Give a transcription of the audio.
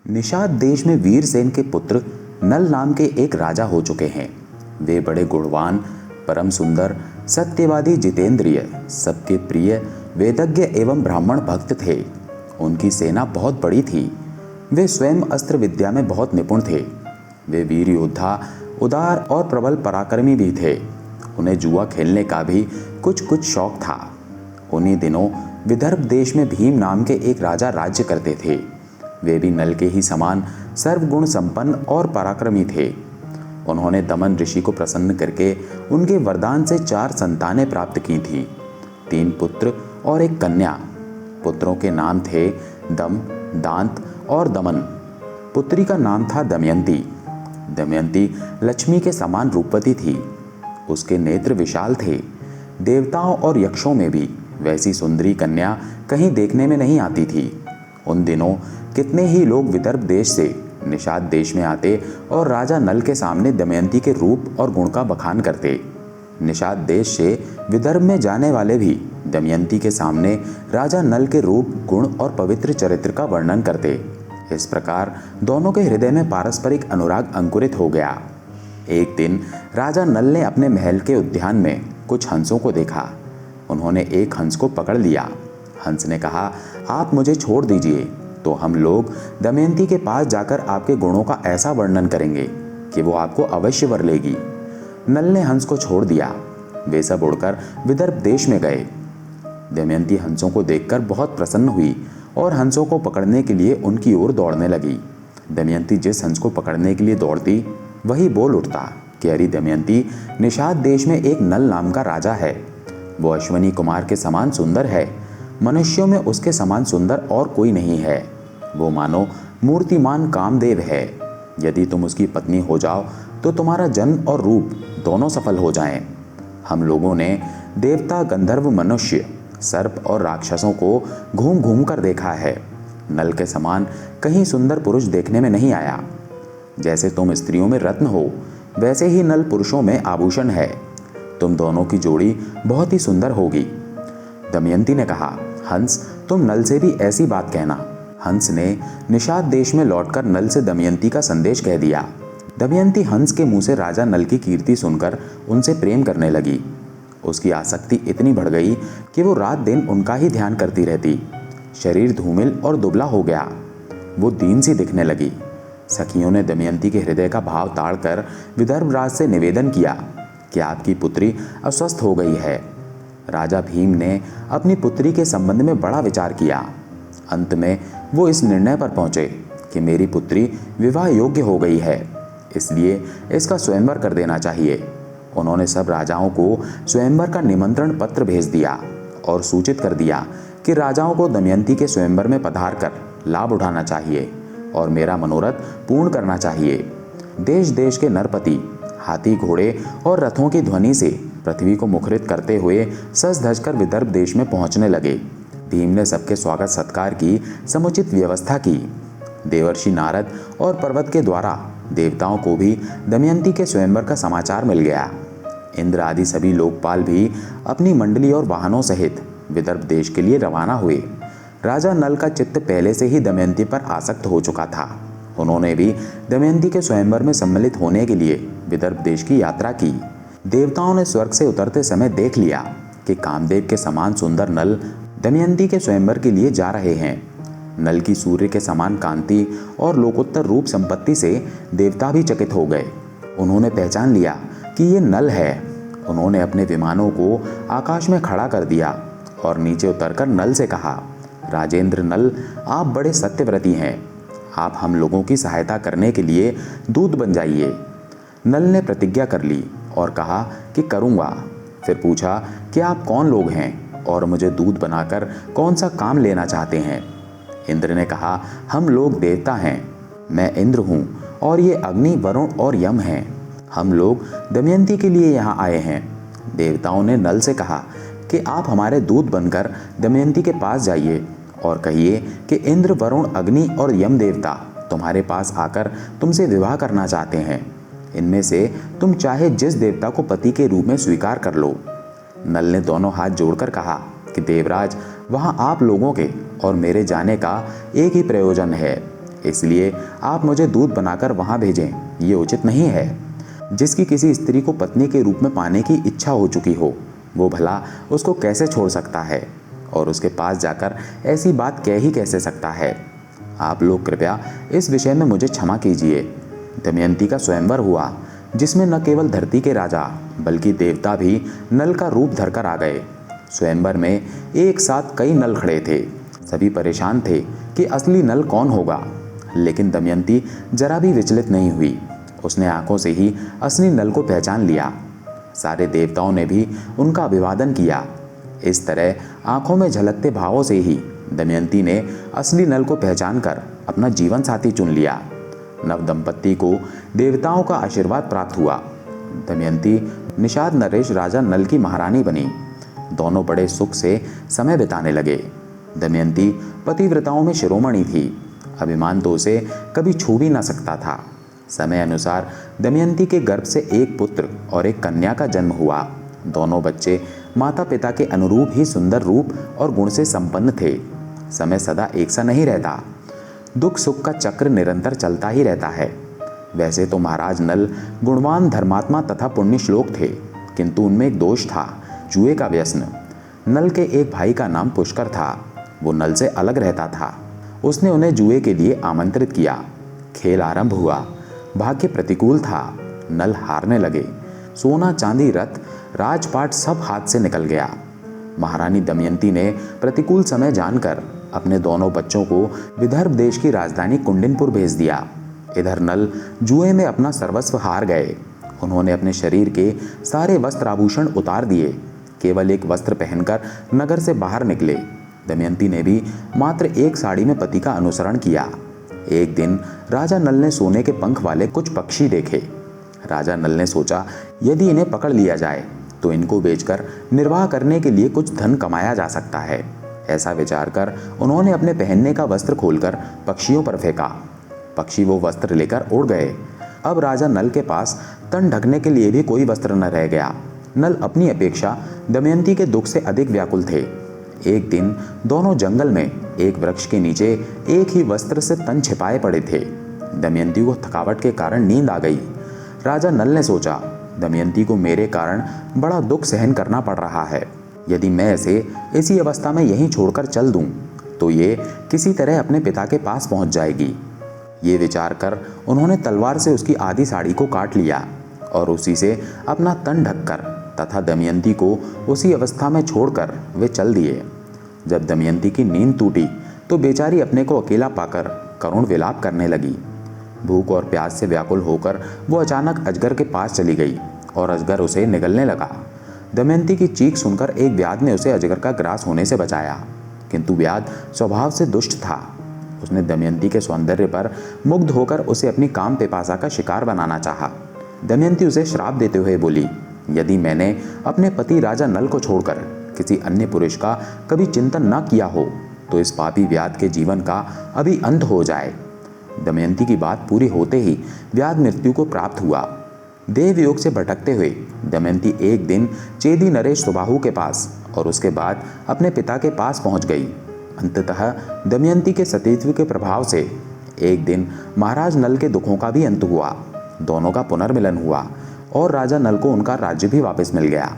निषाद देश में वीरसेन के पुत्र नल नाम के एक राजा हो चुके हैं। वे बड़े गुणवान, परम सुंदर, सत्यवादी, जितेंद्रिय, सबके प्रिय, वेदज्ञ एवं ब्राह्मण भक्त थे। उनकी सेना बहुत बड़ी थी। वे स्वयं अस्त्र विद्या में बहुत निपुण थे। वे वीर योद्धा, उदार और प्रबल पराक्रमी भी थे। उन्हें जुआ खेलने का भी कुछ कुछ शौक था। उन्हीं दिनों विदर्भ देश में भीम नाम के एक राजा राज्य करते थे। वे भी नल के ही समान सर्वगुण संपन्न और पराक्रमी थे। उन्होंने दमन ऋषि को प्रसन्न करके उनके वरदान से 4 संतानें प्राप्त की थी, 3 पुत्र और 1 कन्या। पुत्रों के नाम थे दम, दांत और दमन। पुत्री का नाम था दमयंती। दमयंती लक्ष्मी के समान रूपवती थी। उसके नेत्र विशाल थे। देवताओं और यक्षों में भी वैसी सुंदरी कन्या कहीं देखने में नहीं आती थी। उन दिनों कितने ही लोग विदर्भ देश से निषाद देश में आते और राजा नल के सामने दमयंती के रूप और गुण का बखान करते। निषाद देश से विदर्भ में जाने वाले भी दमयंती के सामने राजा नल के रूप, गुण और पवित्र चरित्र का वर्णन करते। इस प्रकार दोनों के हृदय में पारस्परिक अनुराग अंकुरित हो गया। एक दिन राजा नल ने अपने महल के उद्यान में कुछ हंसों को देखा। उन्होंने एक हंस को पकड़ लिया। हंस ने कहा, आप मुझे छोड़ दीजिए तो हम लोग दमयंती के पास जाकर आपके गुणों का ऐसा वर्णन करेंगे कि वो आपको अवश्य वर लेगी। नल ने हंस को छोड़ दिया। वे सब उड़कर विदर्भ देश में गए। दमयंती हंसों को देखकर बहुत प्रसन्न हुई और हंसों को पकड़ने के लिए उनकी ओर दौड़ने लगी। दमयंती जिस हंस को पकड़ने के लिए दौड़ती, वही बोल उठता कि अरे दमयंती, निषाद देश में एक नल नाम का राजा है। वो अश्वनी कुमार के समान सुंदर है। मनुष्यों में उसके समान सुंदर और कोई नहीं है। वो मानो मूर्तिमान कामदेव है। यदि तुम उसकी पत्नी हो जाओ तो तुम्हारा जन्म और रूप दोनों सफल हो जाएं। हम लोगों ने देवता, गंधर्व, मनुष्य, सर्प और राक्षसों को घूम घूम कर देखा है। नल के समान कहीं सुंदर पुरुष देखने में नहीं आया। जैसे तुम स्त्रियों में रत्न हो, वैसे ही नल पुरुषों में आभूषण है। तुम दोनों की जोड़ी बहुत ही सुंदर होगी। दमयंती ने कहा, हंस, तुम नल से भी ऐसी बात कहना। हंस ने निषाद देश में लौटकर नल से दमयंती का संदेश कह दिया। दमयंती हंस के मुंह से राजा नल की कीर्ति सुनकर उनसे प्रेम करने लगी। उसकी आसक्ति इतनी बढ़ गई कि वो रात दिन उनका ही ध्यान करती रहती। शरीर धूमिल और दुबला हो गया। वो दीन सी दिखने लगी। सखियों ने दमयंती के हृदय का भाव ताड़कर विदर्भ राज से निवेदन किया कि आपकी पुत्री अस्वस्थ हो गई है। राजा भीम ने अपनी पुत्री के संबंध में बड़ा विचार किया। अंत में वो इस निर्णय पर पहुंचे कि मेरी पुत्री विवाह योग्य हो गई है, इसलिए इसका स्वयंवर कर देना चाहिए। उन्होंने सब राजाओं को स्वयंवर का निमंत्रण पत्र भेज दिया और सूचित कर दिया कि राजाओं को दमयंती के स्वयंवर में पधार कर लाभ उठाना चाहिए और मेरा मनोरथ पूर्ण करना चाहिए। देश देश के नरपति हाथी, घोड़े और रथों की ध्वनि से पृथ्वी को मुखरित करते हुए सज धज कर विदर्भ देश में पहुंचने लगे। भीम ने सबके स्वागत सत्कार की समुचित व्यवस्था की। देवर्षि नारद और पर्वत के द्वारा देवताओं को भी दमयंती के स्वयंवर का समाचार मिल गया। इंद्र आदि सभी लोकपाल भी अपनी मंडली और वाहनों सहित विदर्भ देश के लिए रवाना हुए। राजा नल का चित्त पहले से ही दमयंती पर आसक्त हो चुका था। उन्होंने भी दमयंती के स्वयंवर में सम्मिलित होने के लिए विदर्भ देश की यात्रा की। देवताओं ने स्वर्ग से उतरते समय देख लिया कि कामदेव के समान सुंदर नल दमयंती के स्वयंवर के लिए जा रहे हैं। नल की सूर्य के समान कांति और लोकोत्तर रूप संपत्ति से देवता भी चकित हो गए। उन्होंने पहचान लिया कि ये नल है। उन्होंने अपने विमानों को आकाश में खड़ा कर दिया और नीचे उतरकर नल से कहा, राजेंद्र नल, आप बड़े सत्यव्रती हैं। आप हम लोगों की सहायता करने के लिए दूत बन जाइए। नल ने प्रतिज्ञा कर ली और कहा कि करूँगा। फिर पूछा कि आप कौन लोग हैं और मुझे दूत बनाकर कौन सा काम लेना चाहते हैं। इंद्र ने कहा, हम लोग देवता हैं। मैं इंद्र हूँ और ये अग्नि, वरुण और यम हैं। हम लोग दमयंती के लिए यहाँ आए हैं। देवताओं ने नल से कहा कि आप हमारे दूत बनकर दमयंती के पास जाइए और कहिए कि इंद्र, वरुण, अग्नि और यम देवता तुम्हारे पास आकर तुमसे विवाह करना चाहते हैं। इनमें से तुम चाहे जिस देवता को पति के रूप में स्वीकार कर लो। नल ने दोनों हाथ जोड़कर कहा कि देवराज, वहाँ आप लोगों के और मेरे जाने का एक ही प्रयोजन है इसलिए आप मुझे दूत बनाकर वहां भेजें, ये उचित नहीं है। जिसकी किसी स्त्री को पत्नी के रूप में पाने की इच्छा हो चुकी हो, वो भला उसको कैसे छोड़ सकता है और उसके पास जाकर ऐसी बात कह ही कैसे सकता है। आप लोग कृपया इस विषय में मुझे क्षमा कीजिए। दमयंती का स्वयंवर हुआ, जिसमें न केवल धरती के राजा बल्कि देवता भी नल का रूप धरकर आ गए। स्वयंवर में एक साथ कई नल खड़े थे। सभी परेशान थे कि असली नल कौन होगा, लेकिन दमयंती जरा भी विचलित नहीं हुई। उसने आंखों से ही असली नल को पहचान लिया। सारे देवताओं ने भी उनका अभिवादन किया। इस तरह आंखों में झलकते भावों से ही दमयंती ने असली नल को पहचान कर अपना जीवन साथी चुन लिया। नव दंपत्ति को देवताओं का आशीर्वाद प्राप्त हुआ। दमयंती निषाद नरेश राजा नल की महारानी बनी। दोनों बड़े सुख से समय बिताने लगे। दमयंती पतिव्रताओं में शिरोमणि थी। अभिमान तो उसे कभी छू भी ना सकता था। समय अनुसार दमयंती के गर्भ से एक पुत्र और एक कन्या का जन्म हुआ। दोनों बच्चे माता पिता के अनुरूप ही सुंदर रूप और गुण से संपन्न थे। समय सदा एक सा नहीं रहता, दुख सुख का चक्र निरंतर चलता ही रहता है। वैसे तो महाराज नल गुणवान, धर्मात्मा तथा पुण्यश्लोक थे, किंतु उनमें एक दोष था, जुए का व्यसन। नल के एक भाई का नाम पुष्कर था। वो नल से अलग रहता था। उसने उन्हें जुए के लिए आमंत्रित किया। खेल आरंभ हुआ। भाग्य प्रतिकूल था। नल हारने लगे। सोना, चांदी, रथ, राजपाट सब हाथ से निकल गया। महारानी दमयंती ने प्रतिकूल समय जानकर अपने दोनों बच्चों को विदर्भ देश की राजधानी कुंडिनपुर भेज दिया। इधर नल जुए में अपना सर्वस्व हार गए। उन्होंने अपने शरीर के सारे वस्त्र आभूषण उतार दिए। केवल एक वस्त्र पहनकर नगर से बाहर निकले। दमयंती ने भी मात्र एक साड़ी में पति का अनुसरण किया। एक दिन राजा नल ने सोने के पंख वाले कुछ पक्षी देखे। राजा नल ने सोचा, यदि इन्हें पकड़ लिया जाए तो इनको बेचकर निर्वाह करने के लिए कुछ धन कमाया जा सकता है। ऐसा विचार कर उन्होंने अपने पहनने का वस्त्र खोलकर पक्षियों पर फेंका। पक्षी वो वस्त्र लेकर उड़ गए। अब राजा नल के पास तन ढकने के लिए भी कोई वस्त्र न रह गया। नल अपनी अपेक्षा दमयंती के दुख से अधिक व्याकुल थे। एक दिन दोनों जंगल में एक वृक्ष के नीचे एक ही वस्त्र से तन छिपाए पड़े थे। दमयंती को थकावट के कारण नींद आ गई। राजा नल ने सोचा, दमयंती को मेरे कारण बड़ा दुख सहन करना पड़ रहा है। यदि मैं इसे इसी अवस्था में यहीं छोड़कर चल दूं, तो ये किसी तरह अपने पिता के पास पहुंच जाएगी। ये विचार कर उन्होंने तलवार से उसकी आधी साड़ी को काट लिया और उसी से अपना तन ढककर तथा दमयंती को उसी अवस्था में छोड़कर वे चल दिए। जब दमयंती की नींद टूटी तो बेचारी अपने को अकेला पाकर करुण विलाप करने लगी। भूख और प्यास से व्याकुल होकर वो अचानक अजगर के पास चली गई और अजगर उसे निगलने लगा। दमयंती की चीख सुनकर एक व्याध ने उसे अजगर का ग्रास होने से बचाया, किंतु व्याध स्वभाव से दुष्ट था। उसने दमयंती के सौंदर्य पर मुग्ध होकर उसे अपनी काम पिपासा का शिकार बनाना चाहा। दमयंती उसे श्राप देते हुए बोली, यदि मैंने अपने पति राजा नल को छोड़कर किसी अन्य पुरुष का कभी चिंतन न किया हो तो इस पापी व्याध के जीवन का अभी अंत हो जाए। दमयंती की बात पूरी होते ही व्याध मृत्यु को प्राप्त हुआ। देवयोग से भटकते हुए दमयंती एक दिन चेदी नरेश सुबाहु के पास और उसके बाद अपने पिता के पास पहुंच गई। अंततः दमयंती के सतीत्व के प्रभाव से एक दिन महाराज नल के दुखों का भी अंत हुआ। दोनों का पुनर्मिलन हुआ और राजा नल को उनका राज्य भी वापस मिल गया।